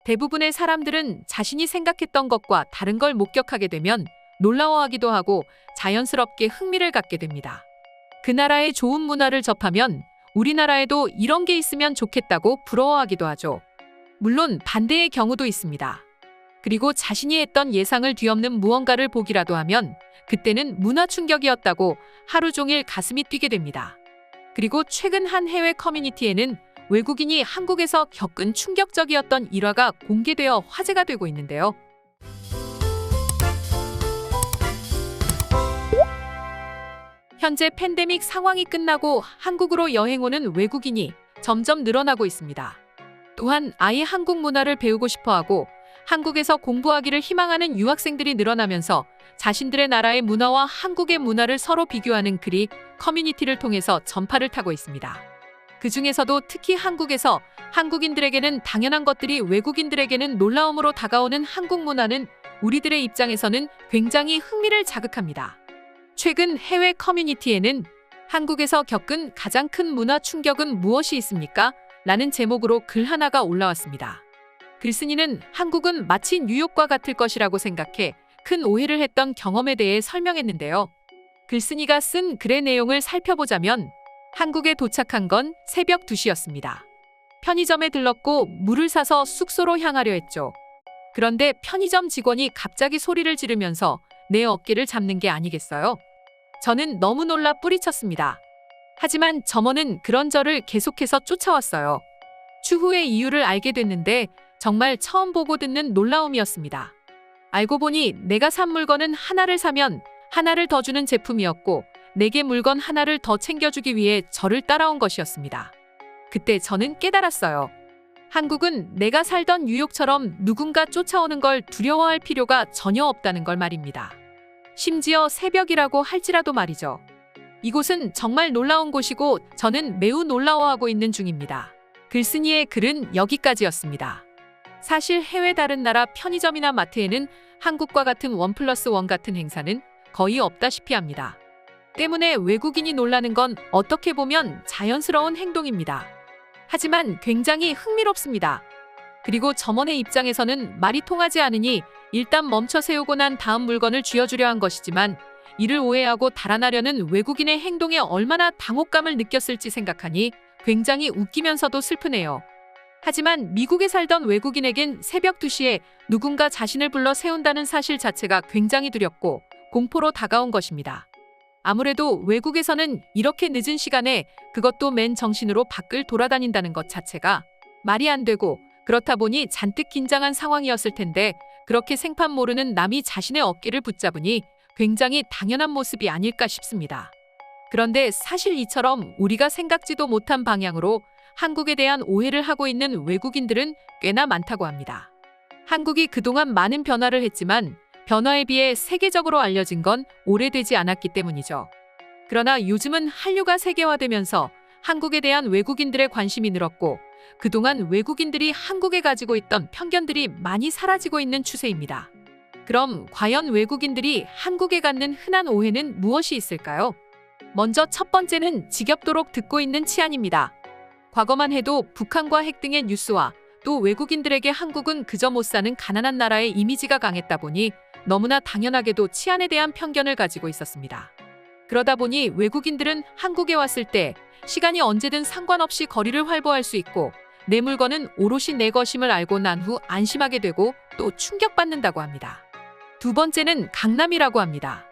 대부분의 사람들은 자신이 생각했던 것과 다른 걸 목격하게 되면 놀라워하기도 하고 자연스럽게 흥미를 갖게 됩니다. 그 나라의 좋은 문화를 접하면 우리나라에도 이런 게 있으면 좋겠다고 부러워하기도 하죠. 물론 반대의 경우도 있습니다. 그리고 자신이 했던 예상을 뒤엎는 무언가를 보기라도 하면 그때는 문화 충격이었다고 하루 종일 가슴이 뛰게 됩니다. 그리고 최근 한 해외 커뮤니티에는 외국인이 한국에서 겪은 충격적이었던 일화가 공개되어 화제가 되고 있는데요. 현재 팬데믹 상황이 끝나고 한국으로 여행 오는 외국인이 점점 늘어나고 있습니다. 또한 아예 한국 문화를 배우고 싶어하고 한국에서 공부하기를 희망하는 유학생들이 늘어나면서 자신들의 나라의 문화와 한국의 문화를 서로 비교하는 글이 커뮤니티를 통해서 전파를 타고 있습니다. 그 중에서도 특히 한국에서 한국인들에게는 당연한 것들이 외국인들에게는 놀라움으로 다가오는 한국 문화는 우리들의 입장에서는 굉장히 흥미를 자극합니다. 최근 해외 커뮤니티에는 한국에서 겪은 가장 큰 문화 충격은 무엇이 있습니까? 라는 제목으로 글 하나가 올라왔습니다. 글쓴이는 한국은 마치 뉴욕과 같을 것이라고 생각해 큰 오해를 했던 경험에 대해 설명했는데요. 글쓴이가 쓴 글의 내용을 살펴보자면 한국에 도착한 건 새벽 2시였습니다. 편의점에 들렀고 물을 사서 숙소로 향하려 했죠. 그런데 편의점 직원이 갑자기 소리를 지르면서 내 어깨를 잡는 게 아니겠어요? 저는 너무 놀라 뿌리쳤습니다. 하지만 점원은 그런 저를 계속해서 쫓아왔어요. 추후에 이유를 알게 됐는데 정말 처음 보고 듣는 놀라움이었습니다. 알고 보니 내가 산 물건은 하나를 사면 하나를 더 주는 제품이었고 내게 물건 하나를 더 챙겨주기 위해 저를 따라온 것이었습니다. 그때 저는 깨달았어요. 한국은 내가 살던 뉴욕처럼 누군가 쫓아오는 걸 두려워할 필요가 전혀 없다는 걸 말입니다. 심지어 새벽이라고 할지라도 말이죠. 이곳은 정말 놀라운 곳이고 저는 매우 놀라워하고 있는 중입니다. 글쓴이의 글은 여기까지였습니다. 사실 해외 다른 나라 편의점이나 마트에는 한국과 같은 1+1 같은 행사는 거의 없다시피 합니다. 때문에 외국인이 놀라는 건 어떻게 보면 자연스러운 행동입니다. 하지만 굉장히 흥미롭습니다. 그리고 점원의 입장에서는 말이 통하지 않으니 일단 멈춰 세우고 난 다음 물건을 쥐어주려 한 것이지만 이를 오해하고 달아나려는 외국인의 행동에 얼마나 당혹감을 느꼈을지 생각하니 굉장히 웃기면서도 슬프네요. 하지만 미국에 살던 외국인에겐 새벽 2시에 누군가 자신을 불러 세운다는 사실 자체가 굉장히 두렵고 공포로 다가온 것입니다. 아무래도 외국에서는 이렇게 늦은 시간에 그것도 맨 정신으로 밖을 돌아다닌다는 것 자체가 말이 안 되고 그렇다 보니 잔뜩 긴장한 상황이었을 텐데 그렇게 생판 모르는 남이 자신의 어깨를 붙잡으니 굉장히 당연한 모습이 아닐까 싶습니다. 그런데 사실 이처럼 우리가 생각지도 못한 방향으로 한국에 대한 오해를 하고 있는 외국인들은 꽤나 많다고 합니다. 한국이 그동안 많은 변화를 했지만 변화에 비해 세계적으로 알려진 건 오래되지 않았기 때문이죠. 그러나 요즘은 한류가 세계화되면서 한국에 대한 외국인들의 관심이 늘었고 그동안 외국인들이 한국에 가지고 있던 편견들이 많이 사라지고 있는 추세입니다. 그럼 과연 외국인들이 한국에 갖는 흔한 오해는 무엇이 있을까요? 먼저 첫 번째는 지겹도록 듣고 있는 치안입니다. 과거만 해도 북한과 핵 등의 뉴스와 또 외국인들에게 한국은 그저 못 사는 가난한 나라의 이미지가 강했다 보니 너무나 당연하게도 치안에 대한 편견을 가지고 있었습니다. 그러다 보니 외국인들은 한국에 왔을 때 시간이 언제든 상관없이 거리를 활보할 수 있고 내 물건은 오롯이 내 것임을 알고 난 후 안심하게 되고 또 충격받는다고 합니다. 두 번째는 강남이라고 합니다.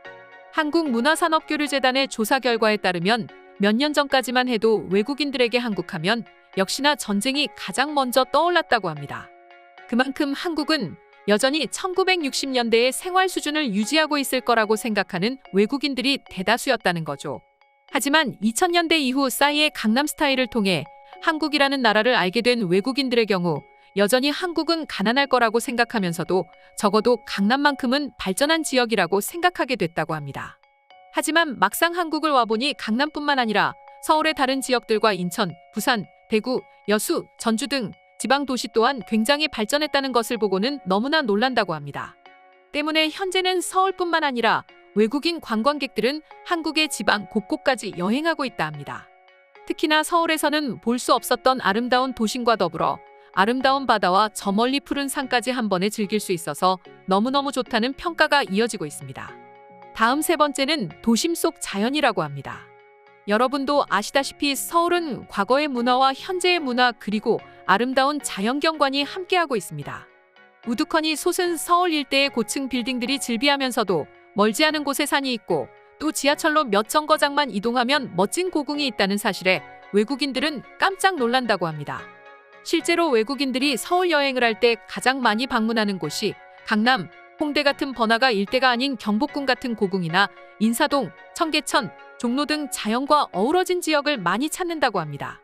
한국문화산업교류재단의 조사 결과에 따르면 몇 년 전까지만 해도 외국인들에게 한국하면 역시나 전쟁이 가장 먼저 떠올랐다고 합니다. 그만큼 한국은 여전히 1960년대의 생활 수준을 유지하고 있을 거라고 생각하는 외국인들이 대다수였다는 거죠. 하지만 2000년대 이후 싸이의 강남 스타일을 통해 한국이라는 나라를 알게 된 외국인들의 경우 여전히 한국은 가난할 거라고 생각하면서도 적어도 강남만큼은 발전한 지역이라고 생각하게 됐다고 합니다. 하지만 막상 한국을 와보니 강남뿐만 아니라 서울의 다른 지역들과 인천, 부산, 대구, 여수, 전주 등 지방 도시 또한 굉장히 발전했다는 것을 보고는 너무나 놀란다고 합니다. 때문에 현재는 서울뿐만 아니라 외국인 관광객들은 한국의 지방 곳곳까지 여행하고 있다 합니다. 특히나 서울에서는 볼 수 없었던 아름다운 도심과 더불어 아름다운 바다와 저 멀리 푸른 산까지 한 번에 즐길 수 있어서 너무너무 좋다는 평가가 이어지고 있습니다. 다음 세 번째는 도심 속 자연이라고 합니다. 여러분도 아시다시피 서울은 과거의 문화와 현재의 문화 그리고 아름다운 자연경관이 함께하고 있습니다. 우두커니 솟은 서울 일대의 고층 빌딩들이 즐비하면서도 멀지 않은 곳에 산이 있고 또 지하철로 몇 정거장만 이동하면 멋진 고궁이 있다는 사실에 외국인들은 깜짝 놀란다고 합니다. 실제로 외국인들이 서울 여행을 할 때 가장 많이 방문하는 곳이 강남, 홍대 같은 번화가 일대가 아닌 경복궁 같은 고궁이나 인사동, 청계천, 종로 등 자연과 어우러진 지역을 많이 찾는다고 합니다.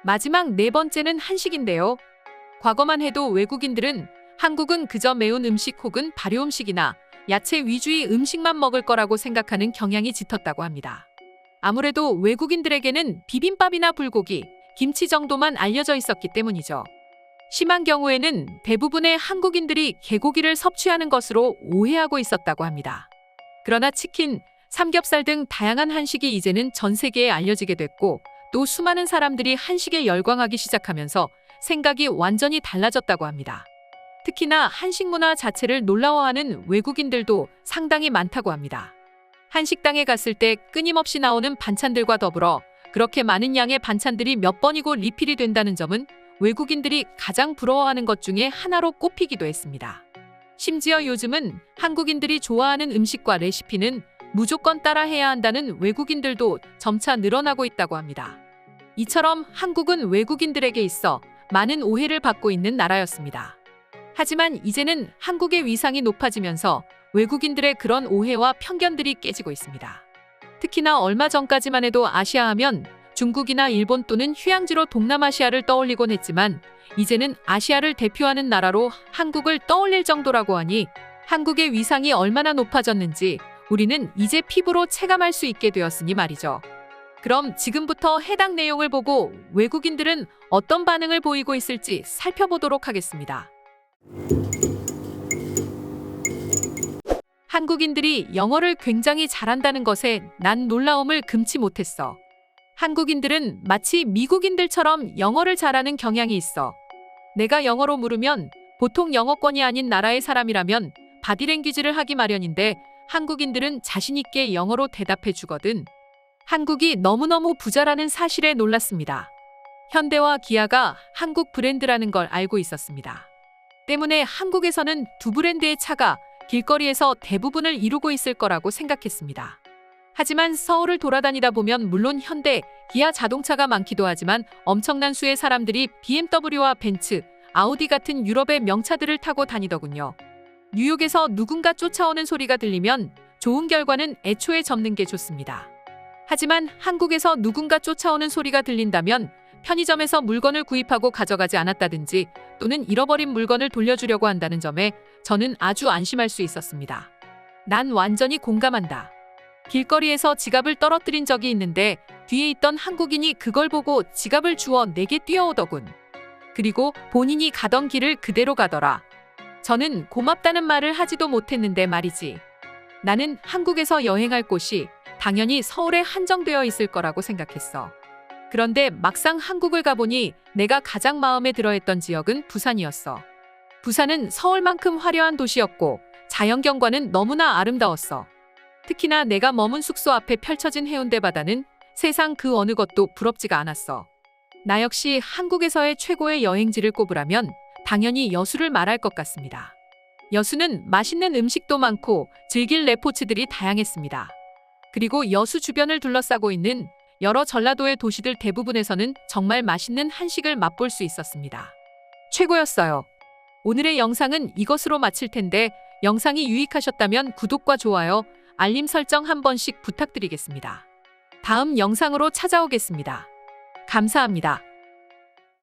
마지막 네 번째는 한식인데요. 과거만 해도 외국인들은 한국은 그저 매운 음식 혹은 발효 음식이나 야채 위주의 음식만 먹을 거라고 생각하는 경향이 짙었다고 합니다. 아무래도 외국인들에게는 비빔밥이나 불고기, 김치 정도만 알려져 있었기 때문이죠. 심한 경우에는 대부분의 한국인들이 개고기를 섭취하는 것으로 오해하고 있었다고 합니다. 그러나 치킨, 삼겹살 등 다양한 한식이 이제는 전 세계에 알려지게 됐고 또 수많은 사람들이 한식에 열광하기 시작하면서 생각이 완전히 달라졌다고 합니다. 특히나 한식 문화 자체를 놀라워하는 외국인들도 상당히 많다고 합니다. 한식당에 갔을 때 끊임없이 나오는 반찬들과 더불어 그렇게 많은 양의 반찬들이 몇 번이고 리필이 된다는 점은 외국인들이 가장 부러워하는 것 중에 하나로 꼽히기도 했습니다. 심지어 요즘은 한국인들이 좋아하는 음식과 레시피는 무조건 따라해야 한다는 외국인들도 점차 늘어나고 있다고 합니다. 이처럼 한국은 외국인들에게 있어 많은 오해를 받고 있는 나라였습니다. 하지만 이제는 한국의 위상이 높아지면서 외국인들의 그런 오해와 편견들이 깨지고 있습니다. 특히나 얼마 전까지만 해도 아시아 하면 중국이나 일본 또는 휴양지로 동남아시아를 떠올리곤 했지만 이제는 아시아를 대표하는 나라로 한국을 떠올릴 정도라고 하니 한국의 위상이 얼마나 높아졌는지 우리는 이제 피부로 체감할 수 있게 되었으니 말이죠. 그럼 지금부터 해당 내용을 보고 외국인들은 어떤 반응을 보이고 있을지 살펴보도록 하겠습니다. 한국인들이 영어를 굉장히 잘한다는 것에 난 놀라움을 금치 못했어. 한국인들은 마치 미국인들처럼 영어를 잘하는 경향이 있어. 내가 영어로 물으면 보통 영어권이 아닌 나라의 사람이라면 바디랭귀지를 하기 마련인데 한국인들은 자신 있게 영어로 대답해 주거든. 한국이 너무너무 부자라는 사실에 놀랐습니다. 현대와 기아가 한국 브랜드라는 걸 알고 있었습니다. 때문에 한국에서는 두 브랜드의 차가 길거리에서 대부분을 이루고 있을 거라고 생각했습니다. 하지만 서울을 돌아다니다 보면 물론 현대, 기아 자동차가 많기도 하지만 엄청난 수의 사람들이 BMW와 벤츠, 아우디 같은 유럽의 명차들을 타고 다니더군요. 뉴욕에서 누군가 쫓아오는 소리가 들리면 좋은 결과는 애초에 접는 게 좋습니다. 하지만 한국에서 누군가 쫓아오는 소리가 들린다면 편의점에서 물건을 구입하고 가져가지 않았다든지 또는 잃어버린 물건을 돌려주려고 한다는 점에 저는 아주 안심할 수 있었습니다. 난 완전히 공감한다. 길거리에서 지갑을 떨어뜨린 적이 있는데 뒤에 있던 한국인이 그걸 보고 지갑을 주워 내게 뛰어오더군. 그리고 본인이 가던 길을 그대로 가더라. 저는 고맙다는 말을 하지도 못했는데 말이지. 나는 한국에서 여행할 곳이 당연히 서울에 한정되어 있을 거라고 생각했어. 그런데 막상 한국을 가보니 내가 가장 마음에 들어했던 지역은 부산이었어. 부산은 서울만큼 화려한 도시였고 자연경관은 너무나 아름다웠어. 특히나 내가 머문 숙소 앞에 펼쳐진 해운대 바다는 세상 그 어느 것도 부럽지가 않았어. 나 역시 한국에서의 최고의 여행지를 꼽으라면 당연히 여수를 말할 것 같습니다. 여수는 맛있는 음식도 많고 즐길 레포츠들이 다양했습니다. 그리고 여수 주변을 둘러싸고 있는 여러 전라도의 도시들 대부분에서는 정말 맛있는 한식을 맛볼 수 있었습니다. 최고였어요. 오늘의 영상은 이것으로 마칠 텐데 영상이 유익하셨다면 구독과 좋아요, 알림 설정 한 번씩 부탁드리겠습니다. 다음 영상으로 찾아오겠습니다. 감사합니다.